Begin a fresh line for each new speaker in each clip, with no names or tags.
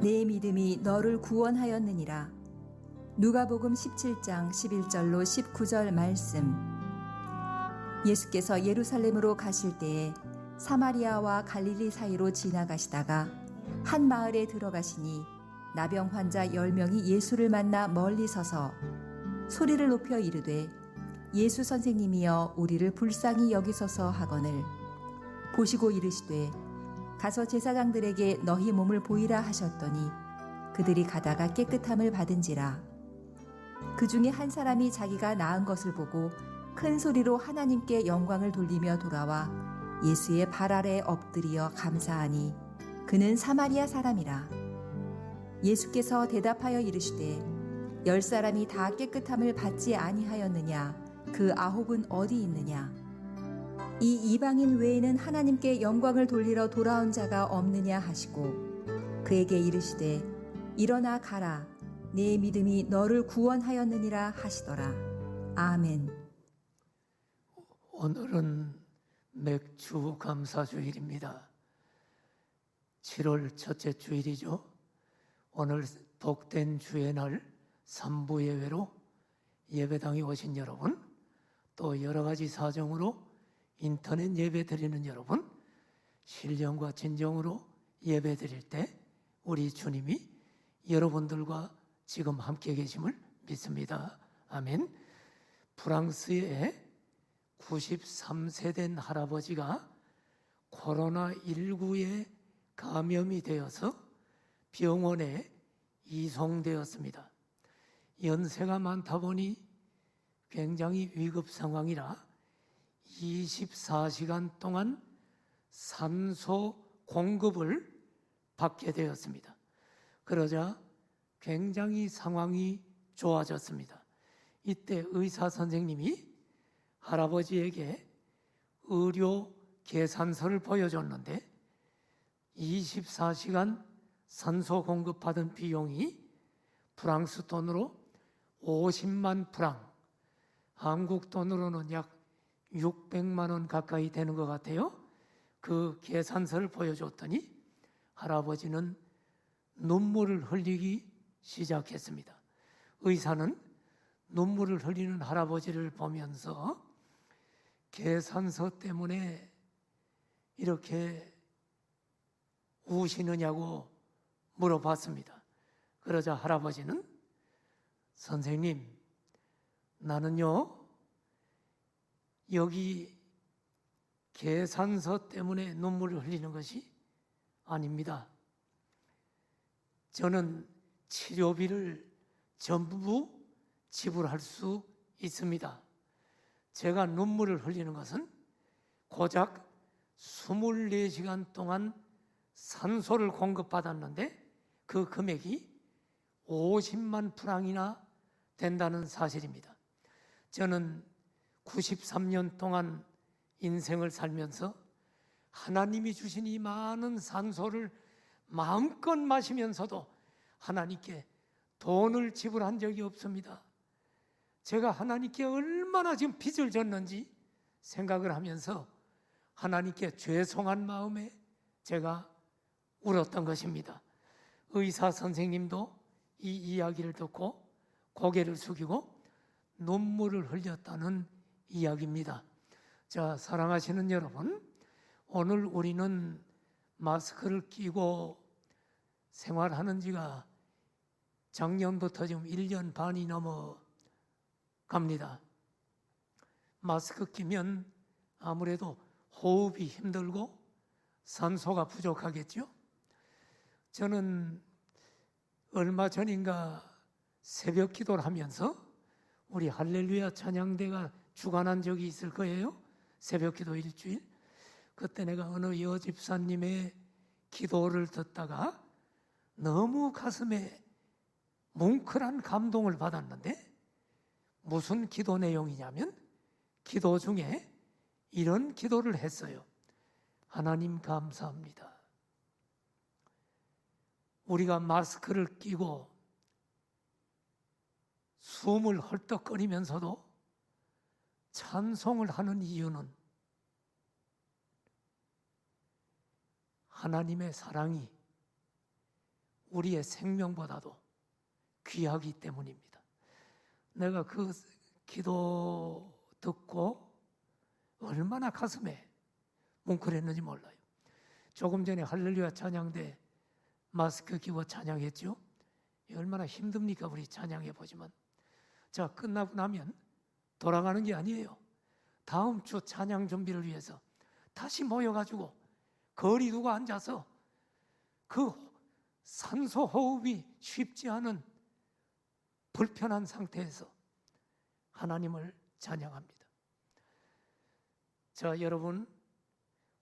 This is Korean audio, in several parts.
내 믿음이 너를 구원하였느니라. 누가복음 17장 11절로 19절 말씀. 예수께서 예루살렘으로 가실 때에 사마리아와 갈릴리 사이로 지나가시다가 한 마을에 들어가시니 나병 환자 10명이 예수를 만나 멀리 서서 소리를 높여 이르되 예수 선생님이여 우리를 불쌍히 여기소서 하거늘 보시고 이르시되 가서 제사장들에게 너희 몸을 보이라 하셨더니 그들이 가다가 깨끗함을 받은지라. 그 중에 한 사람이 자기가 나은 것을 보고 큰 소리로 하나님께 영광을 돌리며 돌아와 예수의 발 아래 엎드리어 감사하니 그는 사마리아 사람이라. 예수께서 대답하여 이르시되 10사람이 다 깨끗함을 받지 아니하였느냐? 그 9은 어디 있느냐? 이 이방인 외에는 하나님께 영광을 돌리러 돌아온 자가 없느냐 하시고 그에게 이르시되 일어나 가라 내 믿음이 너를 구원하였느니라 하시더라. 아멘.
오늘은 맥주 감사주일입니다. 7월 첫째 주일이죠. 오늘 복된 주의 날 3부 예배로 예배당에 오신 여러분, 또 여러 가지 사정으로 인터넷 예배 드리는 여러분, 신령과 진정으로 예배 드릴 때 우리 주님이 여러분들과 지금 함께 계심을 믿습니다. 아멘. 프랑스의 93세 된 할아버지가 코로나19에 감염이 되어서 병원에 이송되었습니다. 연세가 많다 보니 굉장히 위급 상황이라 24시간 동안 산소 공급을 받게 되었습니다. 그러자 굉장히 상황이 좋아졌습니다. 이때 의사 선생님이 할아버지에게 의료 계산서를 보여줬는데 24시간 산소 공급받은 비용이 프랑스 돈으로 50만 프랑, 한국 돈으로는 약 600만 원 가까이 되는 것 같아요. 그 계산서를 보여줬더니 할아버지는 눈물을 흘리기 시작했습니다. 의사는 눈물을 흘리는 할아버지를 보면서 계산서 때문에 이렇게 우시느냐고 물어봤습니다. 그러자 할아버지는 선생님, 나는요, 여기 계산서 때문에 눈물을 흘리는 것이 아닙니다. 저는 치료비를 전부 지불할 수 있습니다. 제가 눈물을 흘리는 것은 고작 24시간 동안 산소를 공급받았는데 그 금액이 50만 프랑이나 된다는 사실입니다. 저는 93년 동안 인생을 살면서 하나님이 주신 이 많은 산소를 마음껏 마시면서도 하나님께 돈을 지불한 적이 없습니다. 제가 하나님께 얼마나 지금 빚을 졌는지 생각을 하면서 하나님께 죄송한 마음에 제가 울었던 것입니다. 의사 선생님도 이 이야기를 듣고 고개를 숙이고 눈물을 흘렸다는 이야기입니다. 자, 사랑하시는 여러분, 오늘 우리는 마스크를 끼고 생활하는 지가 작년부터 지금 1년 반이 넘어갑니다. 마스크 끼면 아무래도 호흡이 힘들고 산소가 부족하겠죠? 저는 얼마 전인가 새벽 기도를 하면서 우리 할렐루야 찬양대가 주관한 적이 있을 거예요. 새벽 기도 일주일. 그때 내가 어느 여집사님의 기도를 듣다가 너무 가슴에 뭉클한 감동을 받았는데 무슨 기도 내용이냐면 기도 중에 이런 기도를 했어요. 하나님 감사합니다. 우리가 마스크를 끼고 숨을 헐떡거리면서도 찬송을 하는 이유는 하나님의 사랑이 우리의 생명보다도 귀하기 때문입니다. 내가 그 기도 듣고 얼마나 가슴에 뭉클했는지 몰라요. 조금 전에 할렐루야 찬양대 마스크 끼고 찬양했죠. 얼마나 힘듭니까? 우리 찬양해 보지만. 자, 끝나고 나면 돌아가는 게 아니에요. 다음 주 찬양 준비를 위해서 다시 모여가지고 거리 두고 앉아서 그 산소 호흡이 쉽지 않은 불편한 상태에서 하나님을 찬양합니다. 자, 여러분,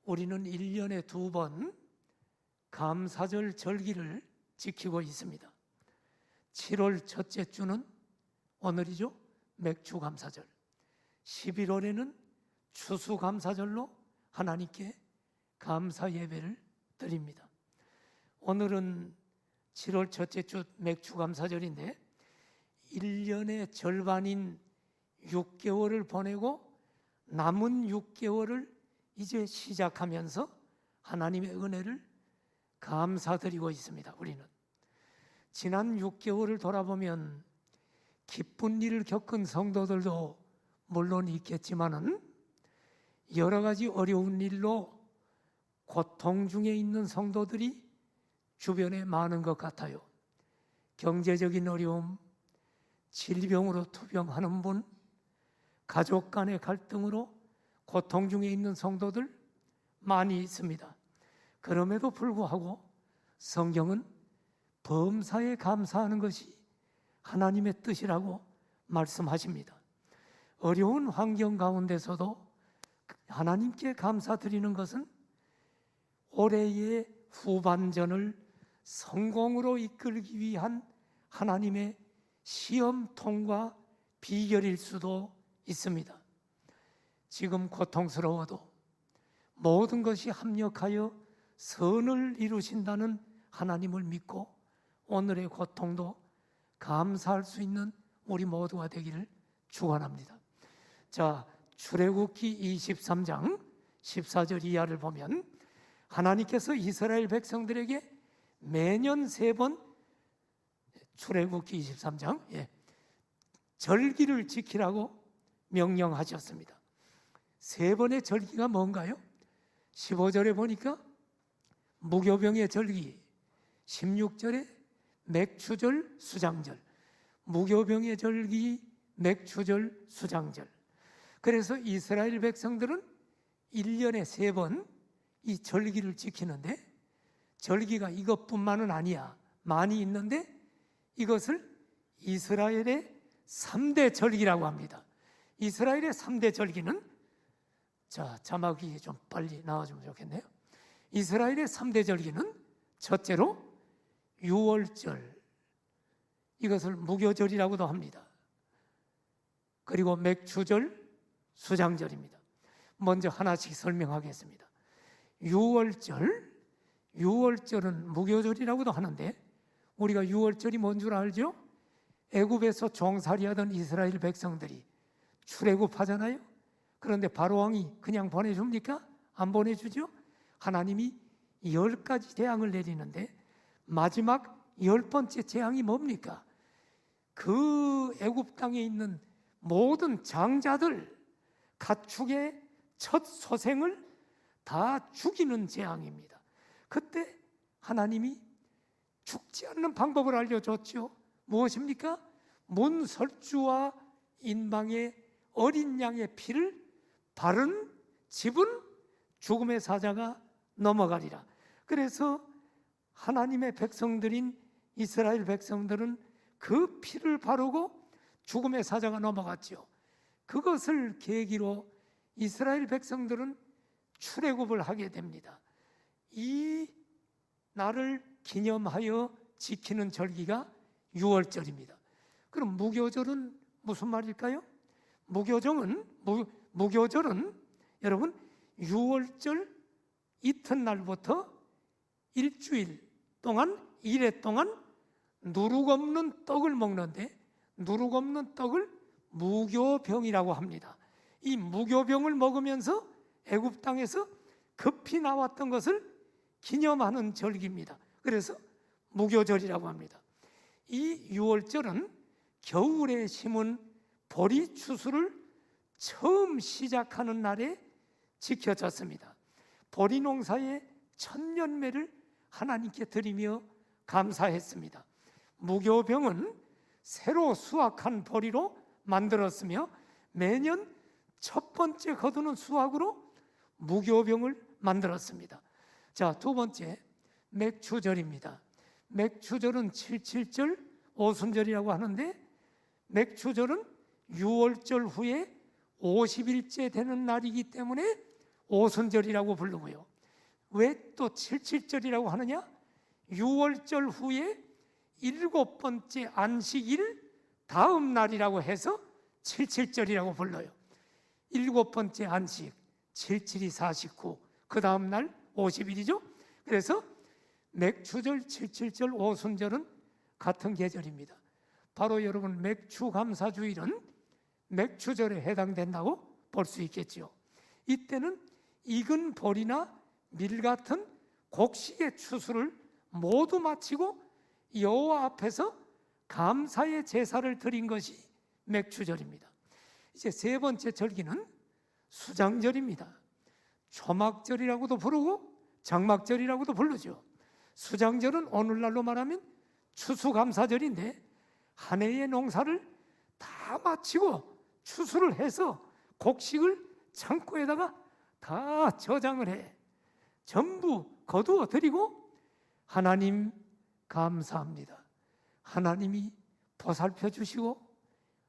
우리는 1년에 2번 감사절 절기를 지키고 있습니다. 7월 첫째 주는 오늘이죠. 맥주감사절. 11월에는 추수감사절로 하나님께 감사 예배를 드립니다. 오늘은 7월 첫째 주 맥주감사절인데 1년의 절반인 6개월을 보내고 남은 6개월을 이제 시작하면서 하나님의 은혜를 감사드리고 있습니다. 우리는 지난 6개월을 돌아보면 기쁜 일을 겪은 성도들도 물론 있겠지만은 여러 가지 어려운 일로 고통 중에 있는 성도들이 주변에 많은 것 같아요. 경제적인 어려움, 질병으로 투병하는 분, 가족 간의 갈등으로 고통 중에 있는 성도들 많이 있습니다. 그럼에도 불구하고 성경은 범사에 감사하는 것이 하나님의 뜻이라고 말씀하십니다. 어려운 환경 가운데서도 하나님께 감사드리는 것은 올해의 후반전을 성공으로 이끌기 위한 하나님의 시험 통과 비결일 수도 있습니다. 지금 고통스러워도 모든 것이 합력하여 선을 이루신다는 하나님을 믿고 오늘의 고통도 감사할 수 있는 우리 모두가 되기를 축원합니다. 자, 출애굽기 23장 14절 이하를 보면 하나님께서 이스라엘 백성들에게 매년 3번 출애굽기 23장 절기를 지키라고 명령하셨습니다. 3번의 절기가 뭔가요? 15절에 보니까 무교병의 절기, 16절에 맥추절, 수장절, 무교병의 절기, 맥추절, 수장절. 그래서 이스라엘 백성들은 1년에 3번 이 절기를 지키는데 절기가 이것뿐만은 아니야. 많이 있는데 이것을 이스라엘의 3대 절기라고 합니다. 이스라엘의 3대 절기는 자, 자막이 좀 빨리 나와주면 좋겠네요. 이스라엘의 3대 절기는 첫째로 유월절, 이것을 무교절이라고도 합니다. 그리고 맥추절, 수장절입니다. 먼저 하나씩 설명하겠습니다. 유월절은 무교절이라고도 하는데 우리가 유월절이 뭔 줄 알죠? 애굽에서 종살이하던 이스라엘 백성들이 출애굽하잖아요. 그런데 바로왕이 그냥 보내줍니까? 안 보내주죠? 하나님이 10가지 재앙을 내리는데 마지막 10번째 재앙이 뭡니까? 그 애굽 땅에 있는 모든 장자들, 가축의 첫 소생을 다 죽이는 재앙입니다. 그때 하나님이 죽지 않는 방법을 알려줬죠. 무엇입니까? 문설주와 인방의 어린 양의 피를 바른 집은 죽음의 사자가 넘어가리라. 그래서 하나님의 백성들인 이스라엘 백성들은 그 피를 바르고 죽음의 사자가 넘어갔죠. 그것을 계기로 이스라엘 백성들은 출애굽을 하게 됩니다. 이 날을 기념하여 지키는 절기가 유월절입니다. 그럼 무교절은 무슨 말일까요? 무교절은 여러분 유월절 이튿날부터 일주일 동안 1회 동안 누룩 없는 떡을 먹는데 누룩 없는 떡을 무교병이라고 합니다. 이 무교병을 먹으면서 애굽 땅에서 급히 나왔던 것을 기념하는 절기입니다. 그래서 무교절이라고 합니다. 이 유월절은 겨울에 심은 보리 추수를 처음 시작하는 날에 지켜졌습니다. 보리 농사의 천년매를 하나님께 드리며 감사했습니다. 무교병은 새로 수확한 보리로 만들었으며 매년 첫 번째 거두는 수확으로 무교병을 만들었습니다. 자, 두 번째 맥추절입니다. 맥추절은 77절 오순절이라고 하는데, 맥추절은 유월절 후에 50일째 되는 날이기 때문에 오순절이라고 부르고요. 왜 또 77절이라고 하느냐? 유월절 후에 7번째 안식일 다음 날이라고 해서 77절이라고 불러요. 7번째 안식, 77이 49, 그 다음 날 50일이죠. 그래서 맥추절, 77절, 오순절은 같은 계절입니다. 바로 여러분 맥추감사주일은 맥추절에 해당된다고 볼 수 있겠죠. 이때는 익은 보리나 밀 같은 곡식의 추수를 모두 마치고 여호와 앞에서 감사의 제사를 드린 것이 맥추절입니다. 이제 세 번째 절기는 수장절입니다. 초막절이라고도 부르고 장막절이라고도 부르죠. 수장절은 오늘날로 말하면 추수감사절인데, 한 해의 농사를 다 마치고 추수를 해서 곡식을 창고에다가 다 저장을 해 전부 거두어 드리고 하나님 감사합니다, 하나님이 보살펴 주시고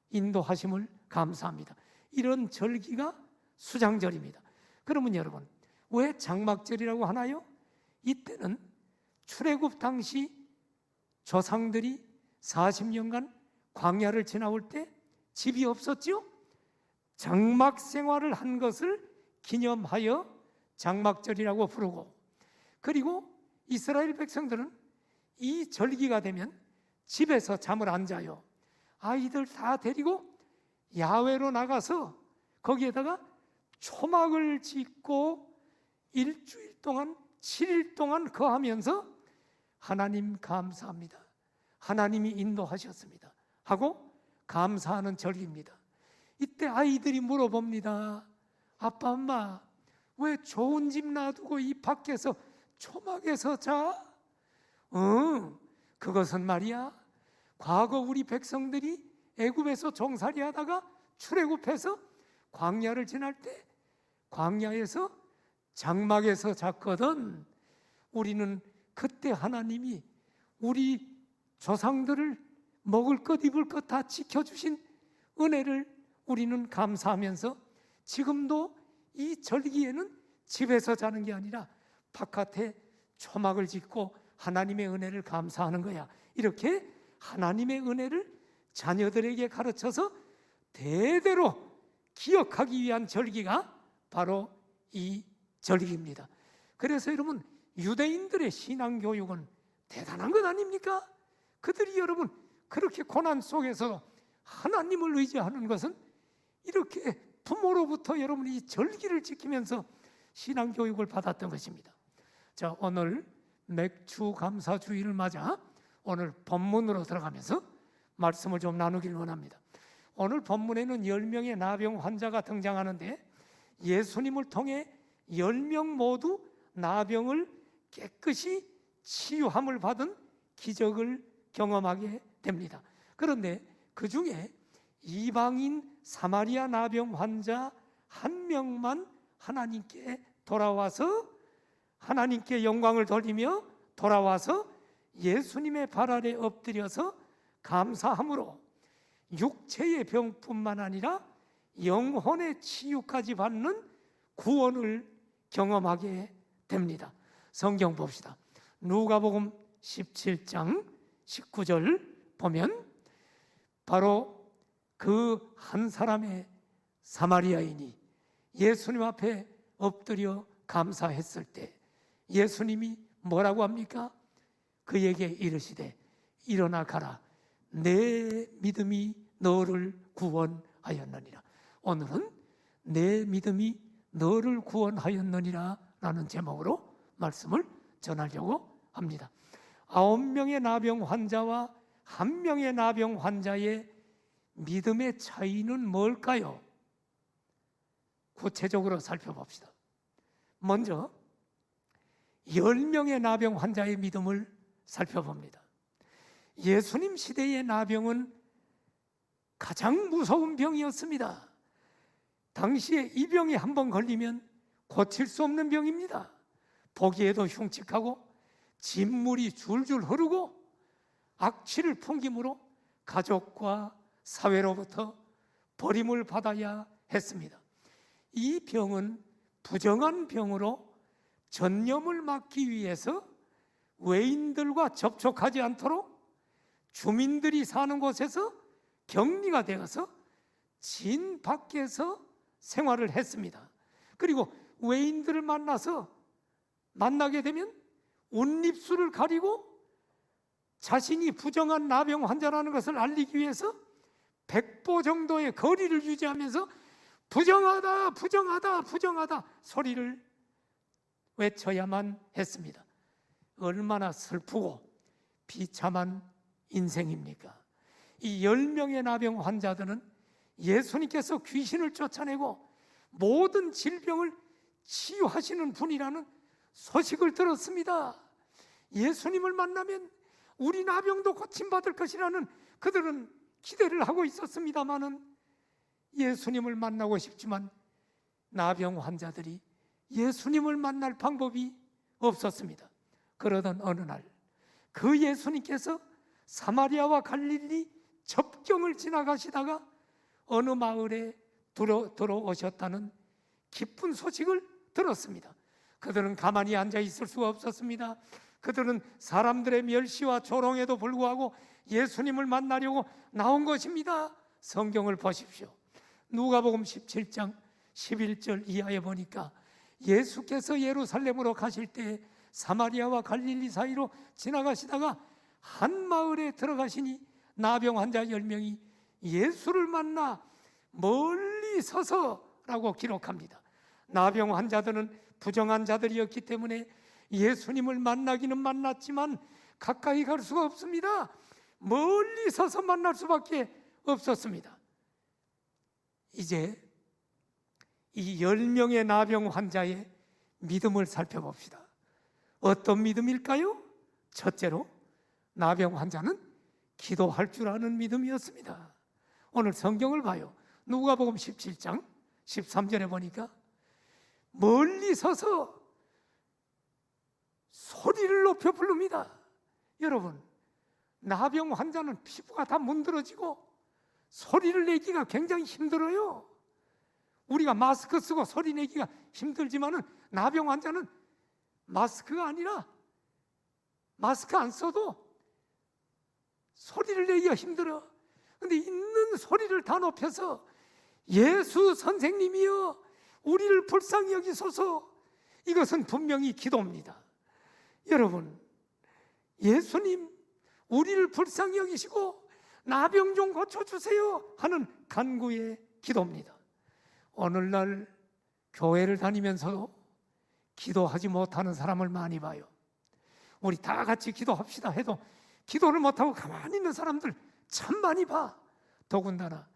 인도하심을 감사합니다, 이런 절기가 수장절입니다. 그러면 여러분, 왜 장막절이라고 하나요? 이때는 출애굽 당시 조상들이 40년간 광야를 지나올 때 집이 없었죠? 장막 생활을 한 것을 기념하여 장막절이라고 부르고, 그리고 이스라엘 백성들은 이 절기가 되면 집에서 잠을 안 자요. 아이들 다 데리고 야외로 나가서 거기에다가 초막을 짓고 일주일 동안 7일 동안 거하면서 하나님 감사합니다, 하나님이 인도하셨습니다 하고 감사하는 절기입니다. 이때 아이들이 물어봅니다. 아빠, 엄마, 왜 좋은 집 놔두고 이 밖에서 초막에서 자? 그것은 말이야, 과거 우리 백성들이 애굽에서 종살이 하다가 출애굽해서 광야를 지날 때 광야에서 장막에서 잤거든. 우리는 그때 하나님이 우리 조상들을 먹을 것 입을 것 다 지켜주신 은혜를 우리는 감사하면서 지금도 이 절기에는 집에서 자는 게 아니라 바깥에 초막을 짓고 하나님의 은혜를 감사하는 거야. 이렇게 하나님의 은혜를 자녀들에게 가르쳐서 대대로 기억하기 위한 절기가 바로 이 절기입니다. 그래서 여러분, 유대인들의 신앙교육은 대단한 것 아닙니까? 그들이 여러분 그렇게 고난 속에서 하나님을 의지하는 것은 이렇게 부모로부터 여러분이 이 절기를 지키면서 신앙교육을 받았던 것입니다. 자, 오늘 맥추감사주일을 맞아 오늘 본문으로 들어가면서 말씀을 좀 나누길 원합니다. 오늘 본문에는 10명의 나병 환자가 등장하는데, 예수님을 통해 10명 모두 나병을 깨끗이 치유함을 받은 기적을 경험하게 됩니다. 그런데 그 중에 이방인 사마리아 나병 환자 한 명만 하나님께 돌아와서 하나님께 영광을 돌리며 돌아와서 예수님의 발 아래 엎드려서 감사함으로 육체의 병뿐만 아니라 영혼의 치유까지 받는 구원을 경험하게 됩니다. 성경 봅시다. 누가복음 17장 19절 보면 바로 그 한 사람의 사마리아인이 예수님 앞에 엎드려 감사했을 때 예수님이 뭐라고 합니까? 그에게 이르시되 일어나 가라, 내 믿음이 너를 구원하였느니라. 오늘은 내 믿음이 너를 구원하였느니라 라는 제목으로 말씀을 전하려고 합니다. 9명의 나병 환자와 1명의 나병 환자의 믿음의 차이는 뭘까요? 구체적으로 살펴봅시다. 먼저 10명의 나병 환자의 믿음을 살펴봅니다. 예수님 시대의 나병은 가장 무서운 병이었습니다. 당시에 이 병이 한번 걸리면 고칠 수 없는 병입니다. 보기에도 흉측하고 진물이 줄줄 흐르고 악취를 풍김으로 가족과 사회로부터 버림을 받아야 했습니다. 이 병은 부정한 병으로 전염을 막기 위해서 외인들과 접촉하지 않도록 주민들이 사는 곳에서 격리가 되어서 진 밖에서 생활을 했습니다. 그리고 외인들을 만나게 되면 옷입술을 가리고 자신이 부정한 나병 환자라는 것을 알리기 위해서 100보 정도의 거리를 유지하면서 부정하다, 부정하다, 부정하다 소리를 외쳐야만 했습니다. 얼마나 슬프고 비참한 인생입니까? 이 10명의 나병 환자들은 예수님께서 귀신을 쫓아내고 모든 질병을 치유하시는 분이라는 소식을 들었습니다. 예수님을 만나면 우리 나병도 고침받을 것이라는 그들은 기대를 하고 있었습니다마는 예수님을 만나고 싶지만 나병 환자들이 예수님을 만날 방법이 없었습니다. 그러던 어느 날 그 예수님께서 사마리아와 갈릴리 접경을 지나가시다가 어느 마을에 들어오셨다는 기쁜 소식을 들었습니다. 그들은 가만히 앉아 있을 수가 없었습니다. 그들은 사람들의 멸시와 조롱에도 불구하고 예수님을 만나려고 나온 것입니다. 성경을 보십시오. 누가복음 17장 11절 이하에 보니까 예수께서 예루살렘으로 가실 때 사마리아와 갈릴리 사이로 지나가시다가 한 마을에 들어가시니 나병 환자 10명이 예수를 만나 멀리 서서라고 기록합니다. 나병 환자들은 부정한 자들이었기 때문에 예수님을 만나기는 만났지만 가까이 갈 수가 없습니다. 멀리 서서 만날 수밖에 없었습니다. 이제 이 10명의 나병 환자의 믿음을 살펴봅시다. 어떤 믿음일까요? 첫째로 나병 환자는 기도할 줄 아는 믿음이었습니다. 오늘 성경을 봐요. 누가복음 17장 13절에 보니까 멀리 서서 소리를 높여 부릅니다. 여러분, 나병 환자는 피부가 다 문드러지고 소리를 내기가 굉장히 힘들어요. 우리가 마스크 쓰고 소리 내기가 힘들지만은 나병 환자는 마스크가 아니라 마스크 안 써도 소리를 내기가 힘들어. 근데 있는 소리를 다 높여서 예수 선생님이여 우리를 불쌍히 여기소서. 이것은 분명히 기도입니다. 여러분, 예수님 우리를 불쌍히 여기시고 나병 좀 고쳐주세요 하는 간구의 기도입니다. 오늘날 교회를 다니면서도 기도하지 못하는 사람을 많이 봐요. 우리 다 같이 기도합시다 해도 기도를 못하고 가만히 있는 사람들 참 많이 봐. 더군다나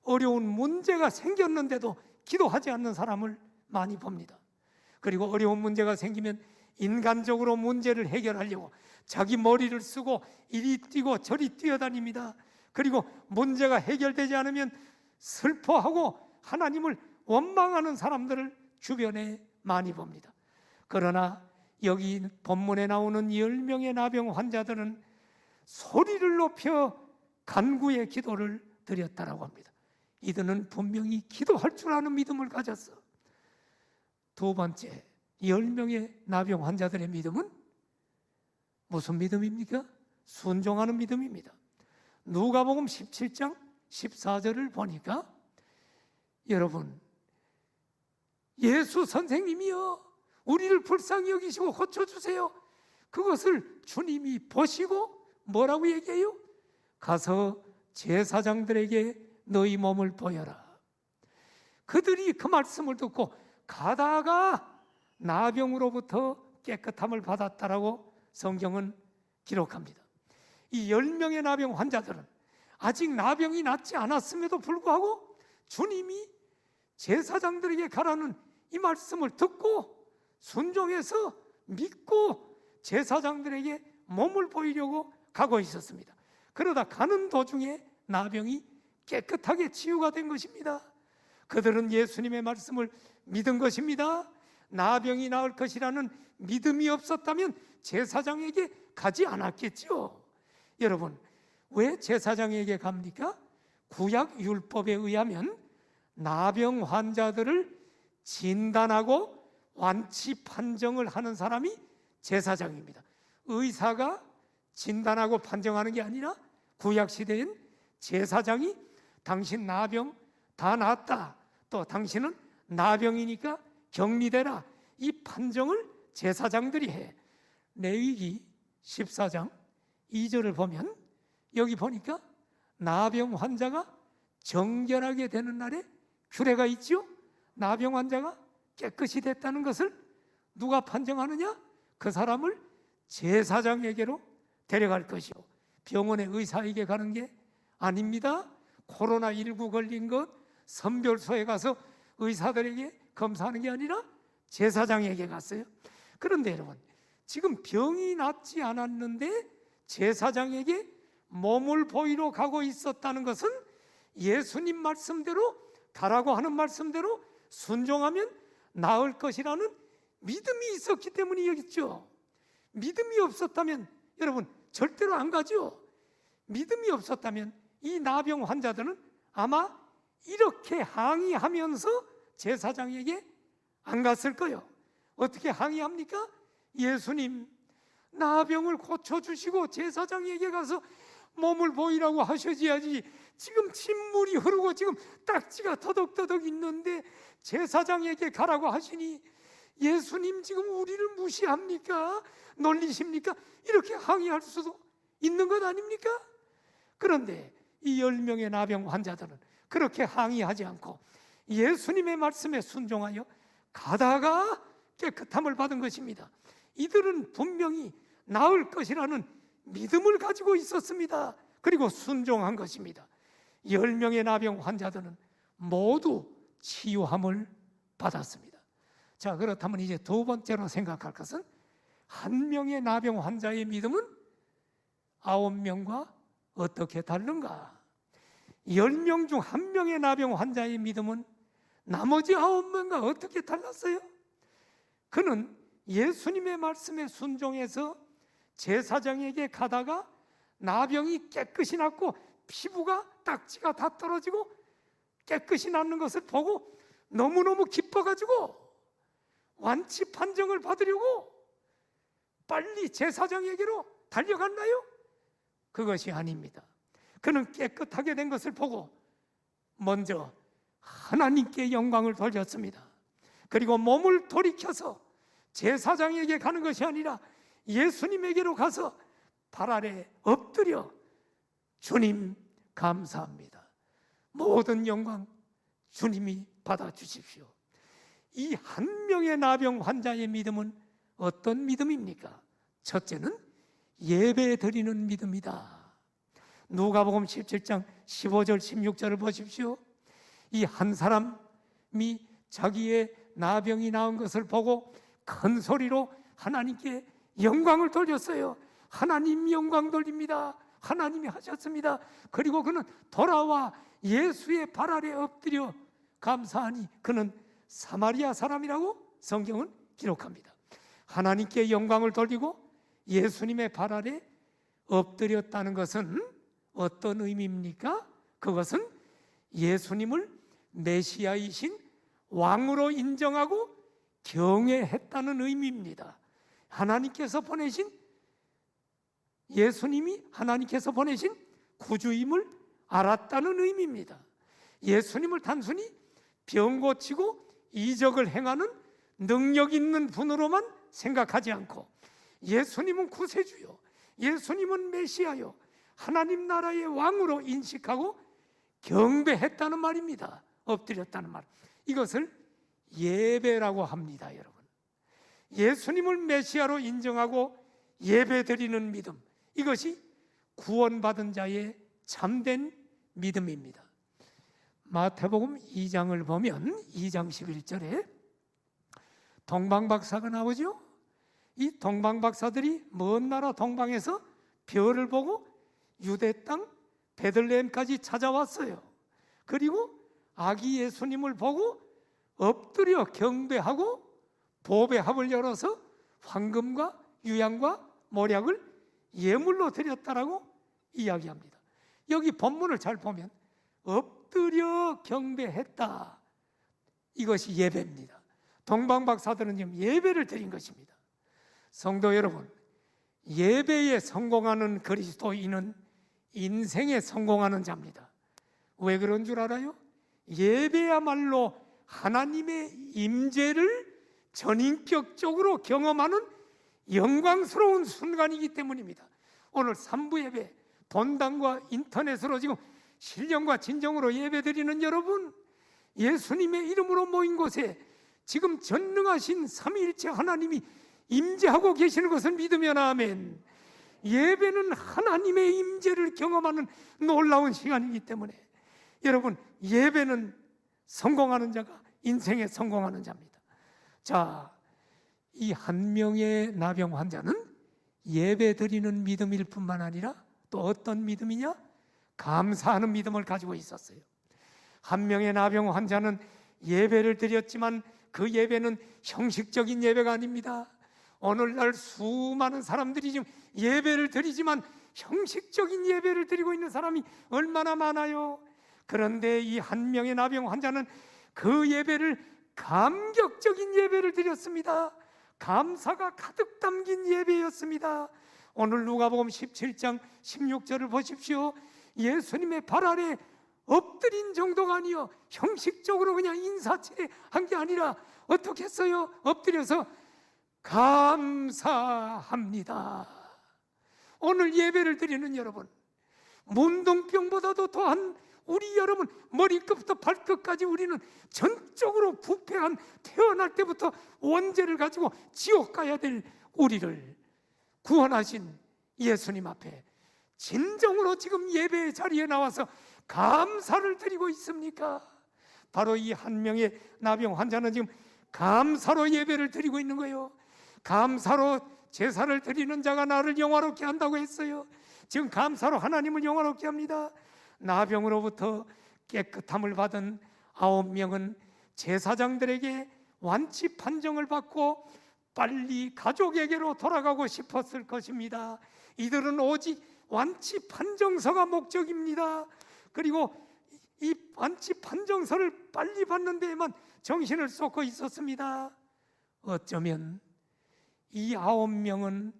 어려운 문제가 생겼는데도 기도하지 않는 사람을 많이 봅니다. 그리고 어려운 문제가 생기면 인간적으로 문제를 해결하려고 자기 머리를 쓰고 이리 뛰고 저리 뛰어다닙니다. 그리고 문제가 해결되지 않으면 슬퍼하고 하나님을 원망하는 사람들을 주변에 많이 봅니다. 그러나 여기 본문에 나오는 10명의 나병 환자들은 소리를 높여 간구의 기도를 드렸다라고 합니다. 이들은 분명히 기도할 줄 아는 믿음을 가졌어. 두 번째, 10명의 나병 환자들의 믿음은 무슨 믿음입니까? 순종하는 믿음입니다. 누가복음 17장 14절을 보니까 여러분, 예수 선생님이여 우리를 불쌍히 여기시고 고쳐주세요. 그것을 주님이 보시고 뭐라고 얘기해요? 가서 제사장들에게 너희 몸을 보여라. 그들이 그 말씀을 듣고 가다가 나병으로부터 깨끗함을 받았다라고 성경은 기록합니다. 이 10명의 나병 환자들은 아직 나병이 낫지 않았음에도 불구하고 주님이 제사장들에게 가라는 이 말씀을 듣고 순종해서 믿고 제사장들에게 몸을 보이려고 가고 있었습니다. 그러다 가는 도중에 나병이 깨끗하게 치유가 된 것입니다. 그들은 예수님의 말씀을 믿은 것입니다. 나병이 나을 것이라는 믿음이 없었다면 제사장에게 가지 않았겠죠. 여러분, 왜 제사장에게 갑니까? 구약 율법에 의하면 나병 환자들을 진단하고 완치 판정을 하는 사람이 제사장입니다. 의사가 진단하고 판정하는 게 아니라 구약 시대엔 제사장이 당신 나병 다 낫다, 또 당신은 나병이니까 격리되라, 이 판정을 제사장들이 해. 레위기 14장 2절을 보면 여기 보니까 나병 환자가 정결하게 되는 날에 규례가 있죠. 나병 환자가 깨끗이 됐다는 것을 누가 판정하느냐? 그 사람을 제사장에게로 데려갈 것이요, 병원의 의사에게 가는 게 아닙니다. 코로나19 걸린 것 선별소에 가서 의사들에게 검사하는 게 아니라 제사장에게 갔어요. 그런데 여러분, 지금 병이 낫지 않았는데 제사장에게 몸을 보이러 가고 있었다는 것은 예수님 말씀대로 가라고 하는 말씀대로 순종하면 나을 것이라는 믿음이 있었기 때문이겠죠. 믿음이 없었다면 여러분 절대로 안 가죠. 믿음이 없었다면 이 나병 환자들은 아마 이렇게 항의하면서 제사장에게 안 갔을 거예요. 어떻게 항의합니까? 예수님, 나병을 고쳐주시고 제사장에게 가서 몸을 보이라고 하셔야지, 지금 침물이 흐르고 지금 딱지가 터덕터덕 있는데 제사장에게 가라고 하시니 예수님 지금 우리를 무시합니까? 놀리십니까? 이렇게 항의할 수도 있는 것 아닙니까? 그런데 이 10명의 나병 환자들은 그렇게 항의하지 않고 예수님의 말씀에 순종하여 가다가 깨끗함을 받은 것입니다. 이들은 분명히 나을 것이라는 믿음을 가지고 있었습니다. 그리고 순종한 것입니다. 10명의 나병 환자들은 모두 치유함을 받았습니다. 자, 그렇다면 이제 두 번째로 생각할 것은 한 명의 나병 환자의 믿음은 9명과 어떻게 다른가? 10명 중 한 명의 나병 환자의 믿음은 나머지 9명과 어떻게 달랐어요? 그는 예수님의 말씀에 순종해서 제사장에게 가다가 나병이 깨끗이 낫고 피부가 딱지가 다 떨어지고 깨끗이 낫는 것을 보고 너무너무 기뻐가지고 완치 판정을 받으려고 빨리 제사장에게로 달려갔나요? 그것이 아닙니다. 그는 깨끗하게 된 것을 보고 먼저 하나님께 영광을 돌렸습니다. 그리고 몸을 돌이켜서 제사장에게 가는 것이 아니라 예수님에게로 가서 발 아래 엎드려 주님 감사합니다, 모든 영광 주님이 받아주십시오. 이 한 명의 나병 환자의 믿음은 어떤 믿음입니까? 첫째는 예배 드리는 믿음이다. 누가복음 17장 15절 16절을 보십시오. 이 한 사람이 자기의 나병이 나은 것을 보고 큰 소리로 하나님께 영광을 돌렸어요. 하나님 영광 돌립니다. 하나님이 하셨습니다. 그리고 그는 돌아와 예수의 발 아래 엎드려 감사하니 그는 사마리아 사람이라고 성경은 기록합니다. 하나님께 영광을 돌리고 예수님의 발 아래 엎드렸다는 것은 어떤 의미입니까? 그것은 예수님을 메시아이신 왕으로 인정하고 경외했다는 의미입니다. 하나님께서 보내신 예수님이 하나님께서 보내신 구주임을 알았다는 의미입니다. 예수님을 단순히 병 고치고 이적을 행하는 능력 있는 분으로만 생각하지 않고 예수님은 구세주요, 예수님은 메시아요, 하나님 나라의 왕으로 인식하고 경배했다는 말입니다. 엎드렸다는 말, 이것을 예배라고 합니다. 여러분, 예수님을 메시아로 인정하고 예배드리는 믿음, 이것이 구원받은 자의 참된 믿음입니다. 마태복음 2장을 보면 2장 11절에 동방박사가 나오죠. 이 동방박사들이 먼 나라 동방에서 별을 보고 유대 땅 베들레헴까지 찾아왔어요. 그리고 아기 예수님을 보고 엎드려 경배하고 보배 합을 열어서 황금과 유향과 몰약을 예물로 드렸다라고 이야기합니다. 여기 본문을 잘 보면 엎드려 경배했다. 이것이 예배입니다. 동방박사들은 지금 예배를 드린 것입니다. 성도 여러분, 예배에 성공하는 그리스도인은 인생에 성공하는 자입니다. 왜 그런 줄 알아요? 예배야말로 하나님의 임재를 전인격적으로 경험하는 영광스러운 순간이기 때문입니다. 오늘 3부 예배 본당과 인터넷으로 지금 신령과 진정으로 예배드리는 여러분, 예수님의 이름으로 모인 곳에 지금 전능하신 삼위일체 하나님이 임재하고 계시는 것을 믿으면 아멘. 예배는 하나님의 임재를 경험하는 놀라운 시간이기 때문에 여러분, 예배는 성공하는 자가 인생에 성공하는 자입니다. 자, 이 한 명의 나병 환자는 예배 드리는 믿음일 뿐만 아니라 또 어떤 믿음이냐? 감사하는 믿음을 가지고 있었어요. 한 명의 나병 환자는 예배를 드렸지만 그 예배는 형식적인 예배가 아닙니다. 오늘날 수많은 사람들이 지금 예배를 드리지만 형식적인 예배를 드리고 있는 사람이 얼마나 많아요. 그런데 이 한 명의 나병 환자는 그 예배를 감격적인 예배를 드렸습니다. 감사가 가득 담긴 예배였습니다. 오늘 누가복음 17장 16절을 보십시오. 예수님의 발 아래 엎드린 정도가 아니요 형식적으로 그냥 인사치레 한 게 아니라 어떻게 했어요? 엎드려서 감사합니다. 오늘 예배를 드리는 여러분, 문둥병보다도 더한 우리 여러분 머리끝부터 발끝까지 우리는 전적으로 부패한 태어날 때부터 원죄를 가지고 지옥 가야 될 우리를 구원하신 예수님 앞에 진정으로 지금 예배의 자리에 나와서 감사를 드리고 있습니까? 바로 이 한 명의 나병 환자는 지금 감사로 예배를 드리고 있는 거예요. 감사로 제사를 드리는 자가 나를 영화롭게 한다고 했어요. 지금 감사로 하나님을 영화롭게 합니다. 나병으로부터 깨끗함을 받은 9명은 제사장들에게 완치 판정을 받고 빨리 가족에게로 돌아가고 싶었을 것입니다. 이들은 오직 완치 판정서가 목적입니다. 그리고 이 완치 판정서를 빨리 받는 데에만 정신을 쏟고 있었습니다. 어쩌면 이 9명은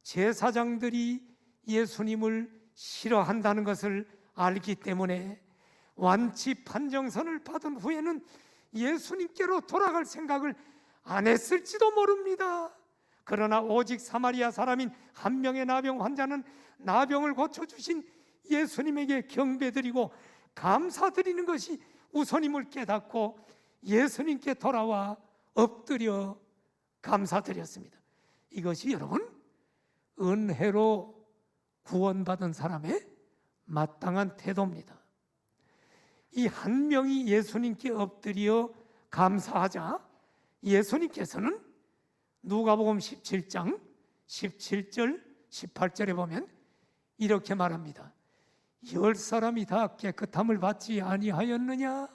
제사장들이 예수님을 싫어한다는 것을 알기 때문에 완치 판정선을 받은 후에는 예수님께로 돌아갈 생각을 안 했을지도 모릅니다. 그러나 오직 사마리아 사람인 한 명의 나병 환자는 나병을 고쳐주신 예수님에게 경배드리고 감사드리는 것이 우선임을 깨닫고 예수님께 돌아와 엎드려 감사드렸습니다. 이것이 여러분 은혜로 구원받은 사람의 마땅한 태도입니다. 이 한 명이 예수님께 엎드려 감사하자 예수님께서는 누가복음 17장 17절 18절에 보면 이렇게 말합니다. 10사람이 다 깨끗함을 받지 아니하였느냐?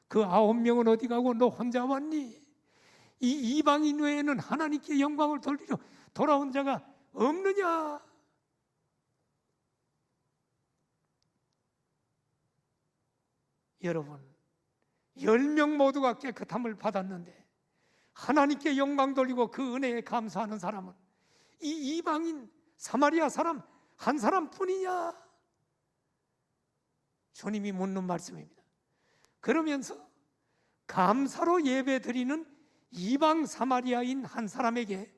그 9명은 어디 가고 너 혼자 왔니? 이 이방인 외에는 하나님께 영광을 돌리러 돌아온 자가 없느냐? 여러분, 10명 모두가 깨끗함을 받았는데 하나님께 영광 돌리고 그 은혜에 감사하는 사람은 이 이방인 사마리아 사람 한 사람뿐이냐? 주님이 묻는 말씀입니다. 그러면서 감사로 예배드리는 이방 사마리아인 한 사람에게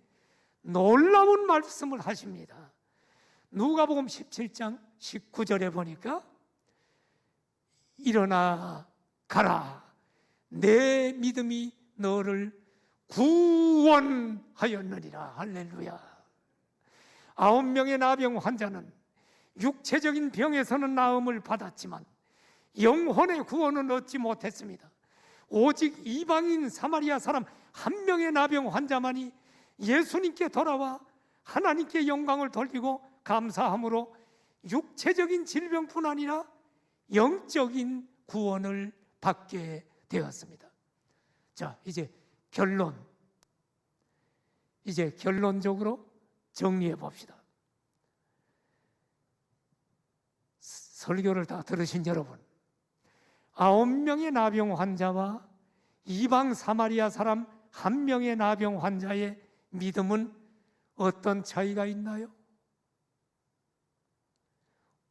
놀라운 말씀을 하십니다. 누가복음 17장 19절에 보니까 일어나 가라, 내 믿음이 너를 구원하였느니라. 할렐루야. 9명의 나병 환자는 육체적인 병에서는 나음을 받았지만 영혼의 구원은 얻지 못했습니다. 오직 이방인 사마리아 사람 한 명의 나병 환자만이 예수님께 돌아와 하나님께 영광을 돌리고 감사함으로 육체적인 질병뿐 아니라 영적인 구원을 받게 되었습니다. 자, 이제 결론적으로 정리해 봅시다. 설교를 다 들으신 여러분, 9명의 나병 환자와 이방 사마리아 사람 1명의 나병 환자의 믿음은 어떤 차이가 있나요?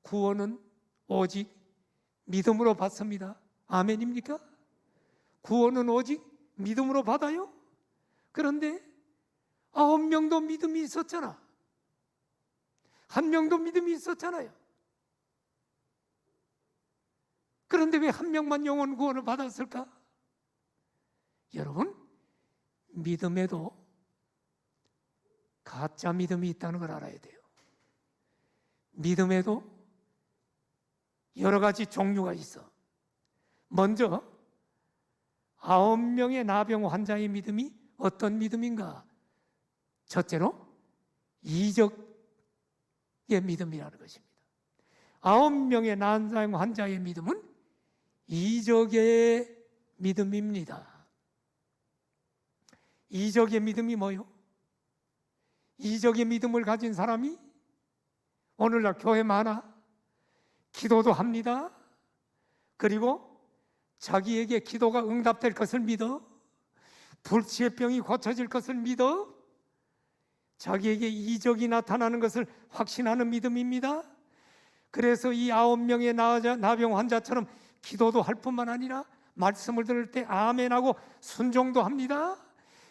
구원은 오직 믿음으로 받습니다. 아멘입니까? 구원은 오직 믿음으로 받아요? 그런데 9명도 믿음이 있었잖아. 1명도 믿음이 있었잖아요. 그런데 왜 1명만 영혼 구원을 받았을까? 여러분, 믿음에도 가짜 믿음이 있다는 걸 알아야 돼요. 믿음에도 여러 가지 종류가 있어. 먼저 9명의 나병 환자의 믿음이 어떤 믿음인가? 첫째로 이적의 믿음이라는 것입니다. 9명의 나병 환자의 믿음은 이적의 믿음입니다. 이적의 믿음이 뭐요? 이적의 믿음을 가진 사람이 오늘날 교회 많아. 기도도 합니다. 그리고 자기에게 기도가 응답될 것을 믿어. 불치의 병이 고쳐질 것을 믿어. 자기에게 이적이 나타나는 것을 확신하는 믿음입니다. 그래서 이 9명의 나병 환자처럼 기도도 할 뿐만 아니라 말씀을 들을 때 아멘하고 순종도 합니다.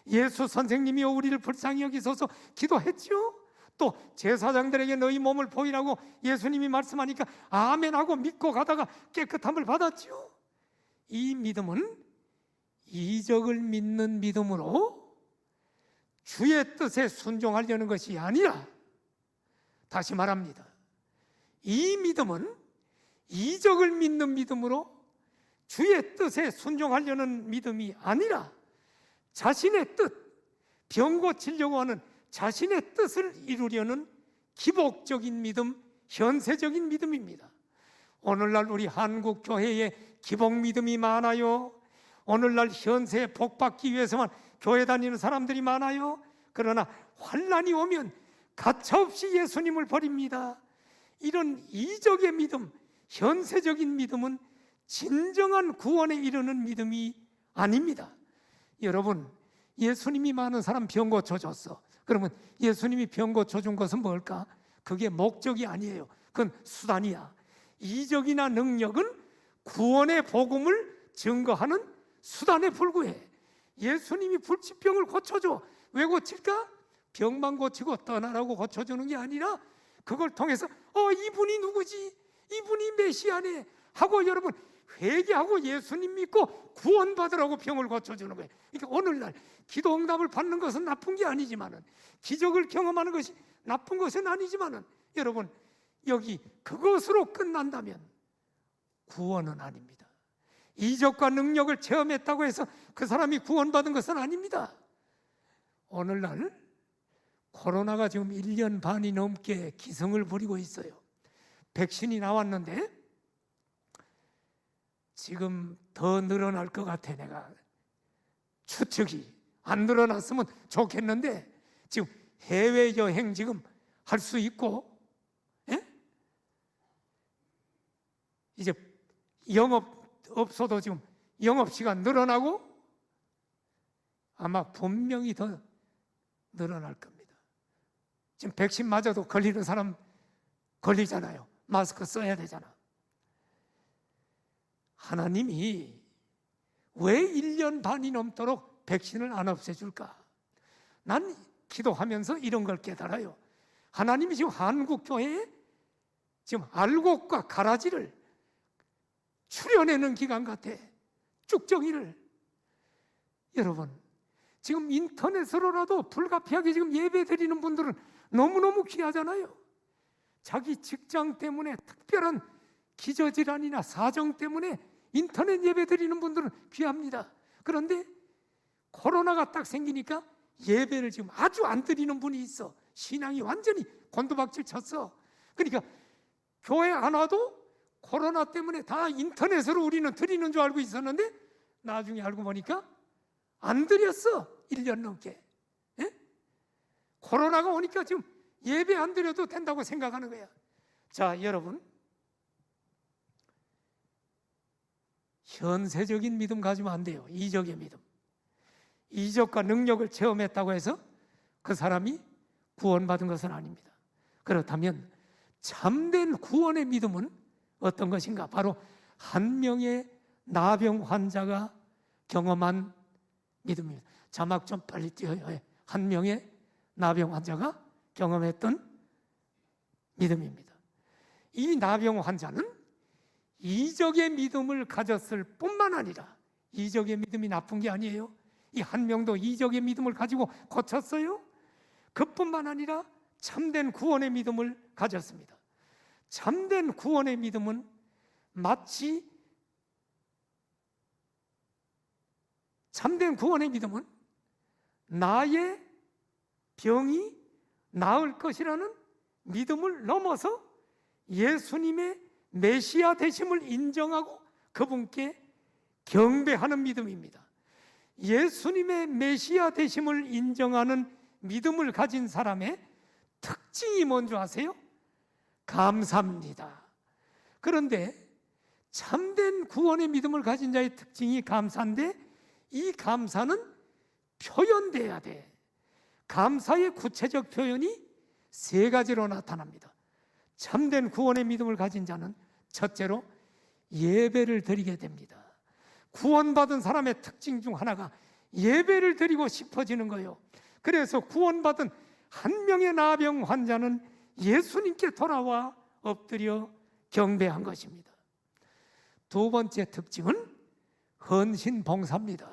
예수 선생님이여 우리를 불쌍히 여기소서 기도했죠. 또 제사장들에게 너희 몸을 보이라고 예수님이 말씀하니까 아멘하고 믿고 가다가 깨끗함을 받았죠. 이 믿음은 이적을 믿는 믿음으로 주의 뜻에 순종하려는 것이 아니라, 다시 말합니다, 이 믿음은 이적을 믿는 믿음으로 주의 뜻에 순종하려는 믿음이 아니라 자신의 뜻, 병 고치려고 하는 자신의 뜻을 이루려는 기복적인 믿음, 현세적인 믿음입니다. 오늘날 우리 한국 교회에 기복 믿음이 많아요. 오늘날 현세에 복 받기 위해서만 교회 다니는 사람들이 많아요. 그러나 환난이 오면 가차없이 예수님을 버립니다. 이런 이적의 믿음, 현세적인 믿음은 진정한 구원에 이르는 믿음이 아닙니다. 여러분, 예수님이 많은 사람 병 고쳐줬어. 그러면 예수님이 병 고쳐준 것은 뭘까? 그게 목적이 아니에요. 그건 수단이야. 이적이나 능력은 구원의 복음을 증거하는 수단에 불과해. 예수님이 불치병을 고쳐줘. 왜 고칠까? 병만 고치고 떠나라고 고쳐주는 게 아니라 그걸 통해서 이분이 누구지? 이분이 메시아네 하고 여러분 회개하고 예수님 믿고 구원받으라고 병을 고쳐주는 거예요. 그러니까 오늘날 기도 응답을 받는 것은 나쁜 게 아니지만은, 기적을 경험하는 것이 나쁜 것은 아니지만은, 여러분 여기 그것으로 끝난다면 구원은 아닙니다. 이적과 능력을 체험했다고 해서 그 사람이 구원받은 것은 아닙니다. 오늘날 코로나가 지금 1년 반이 넘게 기승을 부리고 있어요. 백신이 나왔는데 지금 더 늘어날 것 같아. 내가 추측이 안 늘어났으면 좋겠는데 지금 해외여행 지금 할 수 있고, 이제 영업업소도 지금 영업시간 늘어나고 아마 분명히 더 늘어날 겁니다. 지금 백신 맞아도 걸리는 사람 걸리잖아요. 마스크 써야 되잖아. 하나님이 왜 1년 반이 넘도록 백신을 안 없애줄까? 난 기도하면서 이런 걸 깨달아요. 하나님이 지금 한국 교회에 지금 알곡과 가라지를 추려내는 기간 같아. 쭉정이를. 여러분, 지금 인터넷으로라도 불가피하게 지금 예배 드리는 분들은 너무너무 귀하잖아요. 자기 직장 때문에 특별한 기저질환이나 사정 때문에 인터넷 예배 드리는 분들은 귀합니다. 그런데 코로나가 딱 생기니까 예배를 지금 아주 안 드리는 분이 있어. 신앙이 완전히 곤두박질 쳤어. 그러니까 교회 안 와도 코로나 때문에 다 인터넷으로 우리는 드리는 줄 알고 있었는데 나중에 알고 보니까 안 드렸어. 1년 넘게. 예? 코로나가 오니까 지금 예배 안 드려도 된다고 생각하는 거야. 자, 여러분, 현세적인 믿음 가지면 안 돼요. 이적의 믿음. 이적과 능력을 체험했다고 해서 그 사람이 구원받은 것은 아닙니다. 그렇다면 참된 구원의 믿음은 어떤 것인가? 바로 한 명의 나병 환자가 경험한 믿음입니다. 자막 좀 빨리 띄워요. 한 명의 나병 환자가 경험했던 믿음입니다. 이 나병 환자는 이적의 믿음을 가졌을 뿐만 아니라, 이적의 믿음이 나쁜 게 아니에요. 이 한 명도 이적의 믿음을 가지고 고쳤어요. 그뿐만 아니라 참된 구원의 믿음을 가졌습니다. 참된 구원의 믿음은 마치 참된 구원의 믿음은 나의 병이 나을 것이라는 믿음을 넘어서 예수님의 메시아 되심을 인정하고 그분께 경배하는 믿음입니다. 예수님의 메시아 되심을 인정하는 믿음을 가진 사람의 특징이 뭔지 아세요? 감사입니다. 그런데 참된 구원의 믿음을 가진 자의 특징이 감사인데 이 감사는 표현돼야 돼. 감사의 구체적 표현이 세 가지로 나타납니다. 참된 구원의 믿음을 가진 자는 첫째로 예배를 드리게 됩니다. 구원받은 사람의 특징 중 하나가 예배를 드리고 싶어지는 거예요. 그래서 구원받은 한 명의 나병 환자는 예수님께 돌아와 엎드려 경배한 것입니다. 두 번째 특징은 헌신 봉사입니다.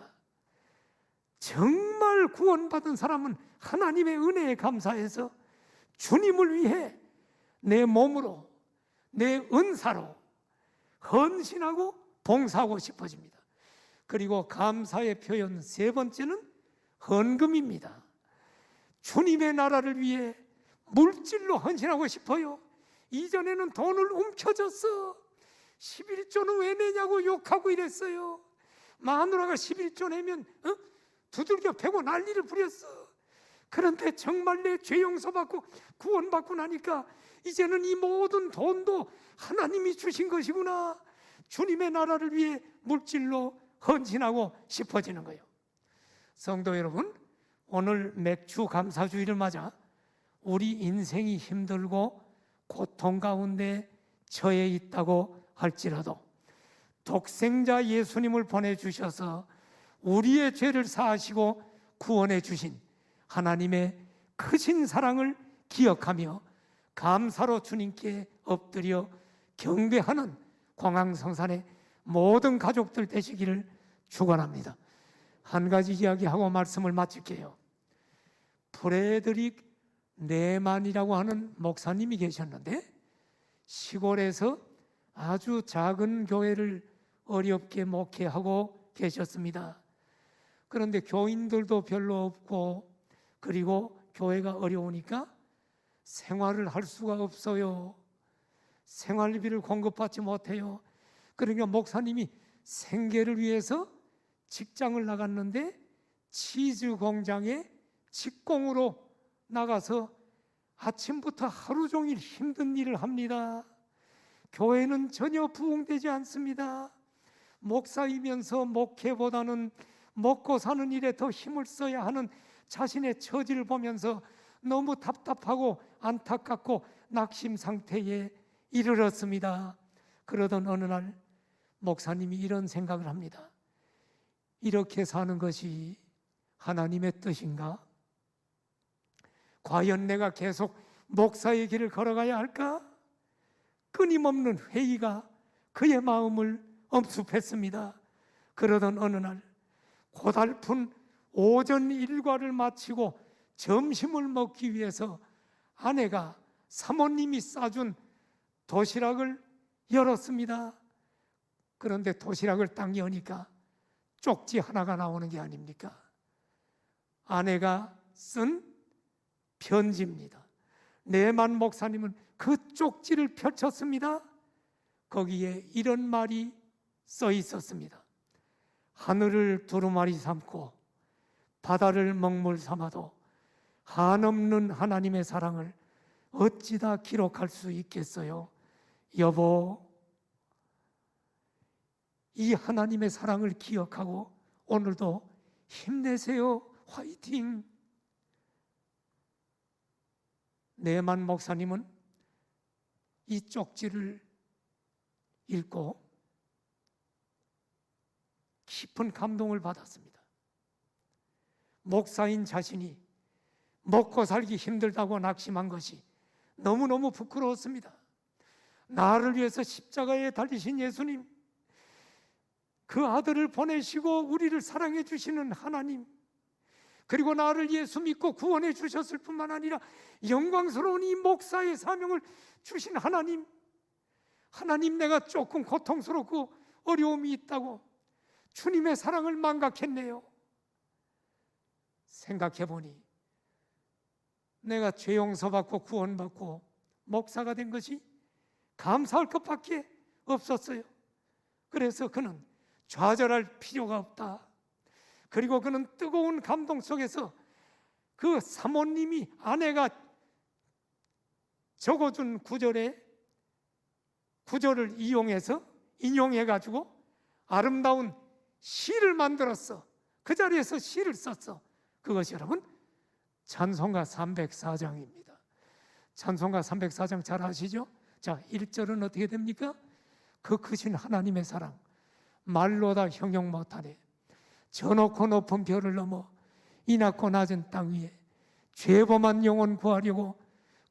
정말 구원받은 사람은 하나님의 은혜에 감사해서 주님을 위해 내 몸으로, 내 은사로 헌신하고 봉사하고 싶어집니다. 그리고 감사의 표현 세 번째는 헌금입니다. 주님의 나라를 위해 물질로 헌신하고 싶어요. 이전에는 돈을 움켜줬어. 11조는 왜 내냐고 욕하고 이랬어요. 마누라가 11조 내면 두들겨 패고 난리를 부렸어. 그런데 정말 내 죄 용서받고 구원받고 나니까 이제는 이 모든 돈도 하나님이 주신 것이구나. 주님의 나라를 위해 물질로 헌신하고 싶어지는 거예요. 성도 여러분, 오늘 맥주 감사주의를 맞아 우리 인생이 힘들고 고통 가운데 처해 있다고 할지라도 독생자 예수님을 보내주셔서 우리의 죄를 사하시고 구원해 주신 하나님의 크신 사랑을 기억하며 감사로 주님께 엎드려 경배하는 광항성산의 모든 가족들 되시기를 축원합니다. 한 가지 이야기하고 말씀을 마칠게요. 프레드릭 네만이라고 하는 목사님이 계셨는데 시골에서 아주 작은 교회를 어렵게 목회하고 계셨습니다. 그런데 교인들도 별로 없고 그리고 교회가 어려우니까 생활을 할 수가 없어요. 생활비를 공급받지 못해요. 그러니까 목사님이 생계를 위해서 직장을 나갔는데 치즈 공장에 직공으로 나가서 아침부터 하루 종일 힘든 일을 합니다. 교회는 전혀 부흥되지 않습니다. 목사이면서 목회보다는 먹고 사는 일에 더 힘을 써야 하는 자신의 처지를 보면서 너무 답답하고 안타깝고 낙심 상태에 이르렀습니다. 그러던 어느 날 목사님이 이런 생각을 합니다. 이렇게 사는 것이 하나님의 뜻인가? 과연 내가 계속 목사의 길을 걸어가야 할까? 끊임없는 회의가 그의 마음을 엄습했습니다. 그러던 어느 날 고달픈 오전 일과를 마치고 점심을 먹기 위해서 아내가 사모님이 싸준 도시락을 열었습니다. 그런데 도시락을 딱 여니까 쪽지 하나가 나오는 게 아닙니까? 아내가 쓴 편지입니다. 네만 목사님은 그 쪽지를 펼쳤습니다. 거기에 이런 말이 써 있었습니다. 하늘을 두루마리 삼고 바다를 먹물 삼아도 한없는 하나님의 사랑을 어찌다 기록할 수 있겠어요? 여보, 이 하나님의 사랑을 기억하고 오늘도 힘내세요. 화이팅! 네만 목사님은 이 쪽지를 읽고 깊은 감동을 받았습니다. 목사인 자신이 먹고 살기 힘들다고 낙심한 것이 너무너무 부끄러웠습니다. 나를 위해서 십자가에 달리신 예수님, 그 아들을 보내시고 우리를 사랑해 주시는 하나님, 그리고 나를 예수 믿고 구원해 주셨을 뿐만 아니라 영광스러운 이 목사의 사명을 주신 하나님, 하나님, 내가 조금 고통스럽고 어려움이 있다고 주님의 사랑을 망각했네요. 생각해 보니 내가 죄 용서받고 구원받고 목사가 된 것이 감사할 것밖에 없었어요. 그래서 그는 좌절할 필요가 없다. 그리고 그는 뜨거운 감동 속에서 그 사모님이 아내가 적어준 구절을 이용해서 인용해가지고 아름다운 시를 만들었어. 그 자리에서 시를 썼어. 그것이 여러분 찬송가 304장입니다. 찬송가 304장 잘 아시죠? 자, 1절은 어떻게 됩니까? 그 크신 하나님의 사랑 말로 다 형용 못하네. 저 높고 높은 별을 넘어 이 낮고 낮은 땅 위에 죄범한 영혼 구하려고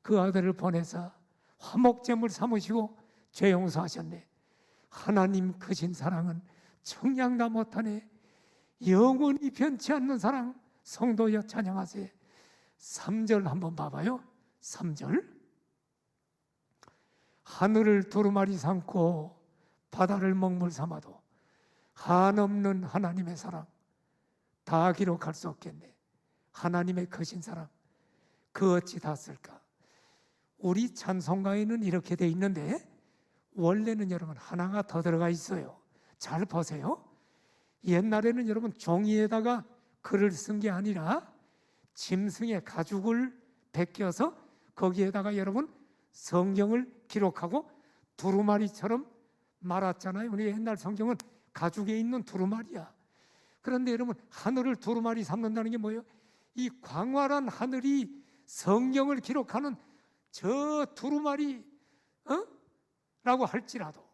그 아들을 보내사 화목제물 삼으시고 죄 용서하셨네. 하나님 크신 사랑은 청량다 못하네. 영원히 변치 않는 사랑 성도여 찬양하세. 3절 한번 봐봐요. 3절 하늘을 두루마리 삼고 바다를 먹물 삼아도 한없는 하나님의 사랑 다 기록할 수 없겠네. 하나님의 크신 사랑 그 어찌 다 쓸까? 우리 찬송가에는 이렇게 돼 있는데 원래는 여러분 하나가 더 들어가 있어요. 잘 보세요. 옛날에는 여러분 종이에다가 글을 쓴 게 아니라 짐승의 가죽을 벗겨서 거기에다가 여러분 성경을 기록하고 두루마리처럼 말았잖아요. 우리 옛날 성경은 가죽에 있는 두루마리야. 그런데 여러분 하늘을 두루마리 삼는다는 게 뭐예요? 이 광활한 하늘이 성경을 기록하는 저 두루마리 라고 할지라도,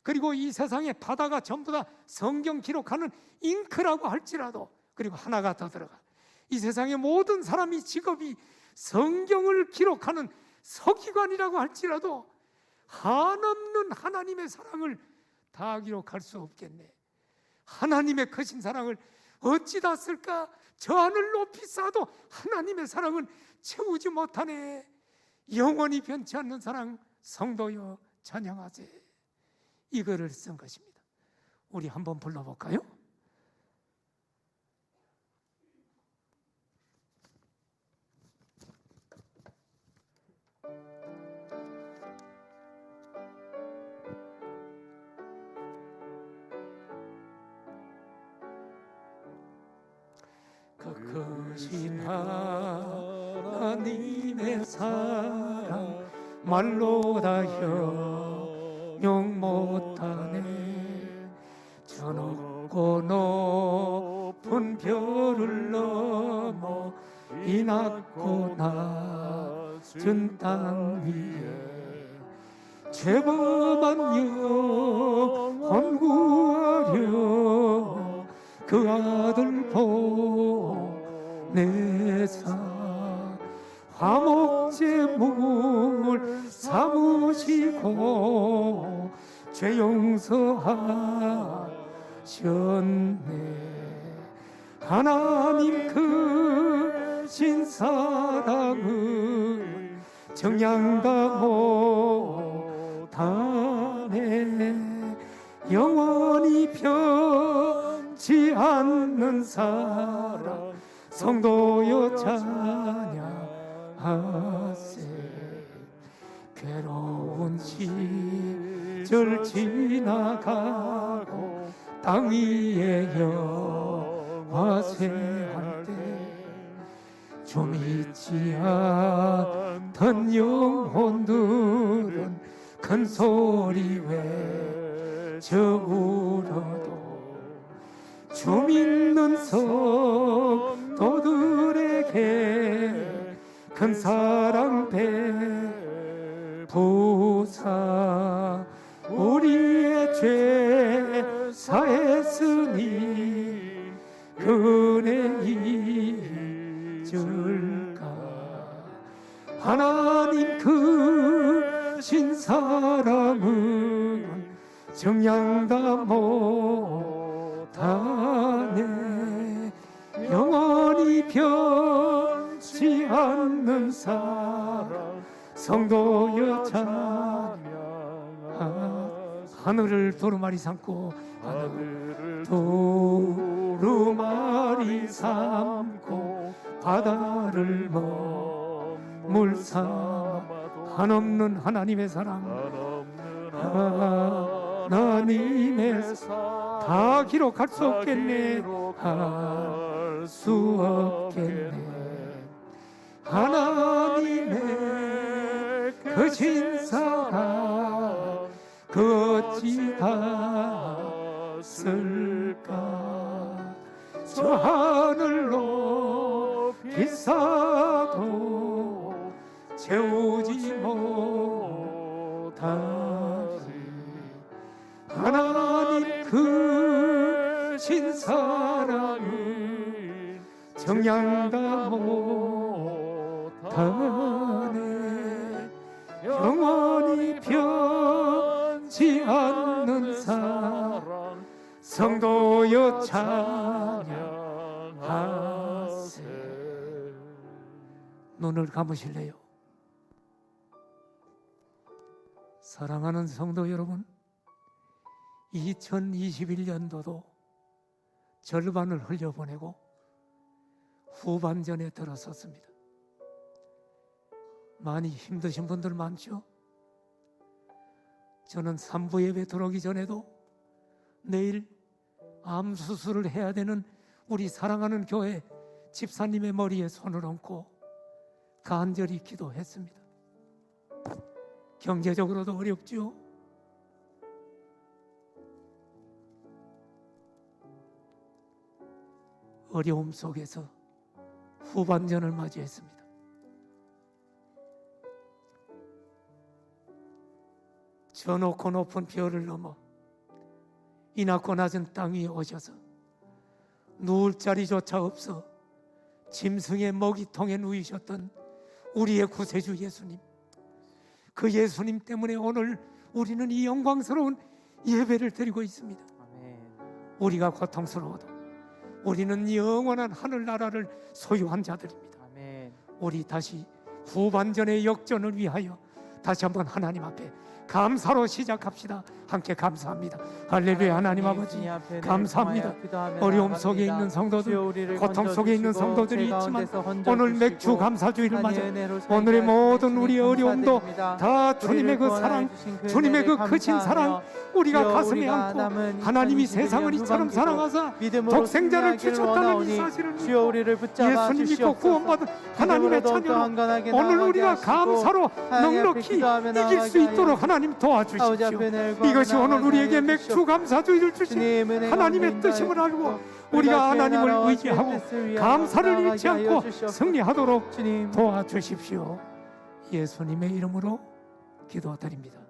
그리고 이 세상의 바다가 전부 다 성경 기록하는 잉크라고 할지라도, 그리고 하나가 더 들어가. 이 세상의 모든 사람이 직업이 성경을 기록하는 서기관이라고 할지라도 한없는 하나님의 사랑을 다 기록할 수 없겠네. 하나님의 크신 사랑을 어찌 다 쓸까? 저 하늘 높이 쌓아도 하나님의 사랑은 채우지 못하네. 영원히 변치 않는 사랑 성도여 찬양하세. 이 글을 쓴 것입니다. 우리 한번 불러볼까요? 그 크신 하나님의 사랑 말로 다 형용 못하네. 저 높고 높은 별을 넘어 이 낮고 낮은 땅 위에 죄범한 영혼 구하려 그 아들 보내사 화목제물 삼으시고 죄 용서하셨네. 하나님 크신 사랑을 정량다 못하네. 영원히 변치 않는 사랑 성도여 찬양하세. 괴로운 시절 지나가고 땅 위에 영화세할 때 좀 잊지 않던 영혼들은 큰 소리 외쳐 울어도 주 믿는 성도들에게 큰 사랑 베푸사. 우리의 죄 사했으니 그 은혜 잊을까. 하나님 크신 사랑은 정량다 못하네. 영원히 변치 않는 사랑 성도여 찬양. 하늘을 두루마리 삼고 하늘을 두루마리 삼고 바다를 머물 삼아 한없는 하나님의 사랑 하나님의 사랑 다 기록할 수 없겠네. 할 수 없겠네. 하나님의 크신 사랑 그 어찌 닿았을까. 저 하늘 높이 쌓아도 채우지 못하리. 하나님 크신 사랑은 정량다 못하네. 영원히 변치 않는 사랑 성도여 찬양하세. 눈을 감으실래요? 사랑하는 성도 여러분, 2021년도도 절반을 흘려보내고 후반전에 들어섰습니다. 많이 힘드신 분들 많죠? 저는 3부 예배 들어오기 전에도 내일 암 수술을 해야 되는 우리 사랑하는 교회 집사님의 머리에 손을 얹고 간절히 기도했습니다. 경제적으로도 어렵죠? 어려움 속에서 후반전을 맞이했습니다. 저 높고 높은 별을 넘어 이 낮고 낮은 땅 위에 오셔서 누울 자리조차 없어 짐승의 먹이통에 누이셨던 우리의 구세주 예수님, 그 예수님 때문에 오늘 우리는 이 영광스러운 예배를 드리고 있습니다.
아멘.
우리가 고통스러워도 우리는 영원한 하늘나라를 소유한 자들입니다.
아멘.
우리 다시 후반전의 역전을 위하여 다시 한번 하나님 앞에 감사로 시작합시다. 함께 감사합니다. 할렐루야. 하나님 아버지 감사합니다. 어려움 속에 있는 성도들, 고통 속에 있는 성도들이 있지만 오늘 맥주 감사주의를 맞아 오늘의 모든 우리의 어려움도 다 주님의 그 사랑, 주님의 그 크신 사랑 우리가 가슴에 안고 하나님이 세상을 이처럼 사랑하사 독생자를 주셨다는 이 사실을 믿고 예수님 믿고 구원받은 하나님의 자녀로 오늘 우리가 감사로 넉넉히 이길 수 있도록 하나님 도와주십시오. 이것이 오늘 우리에게 맥주 감사주의를 주신 하나님의 뜻임을 알고 우리가 하나님을 의지하고 감사를 잃지 않고 승리하도록 도와주십시오. 예수님의 이름으로 기도드립니다.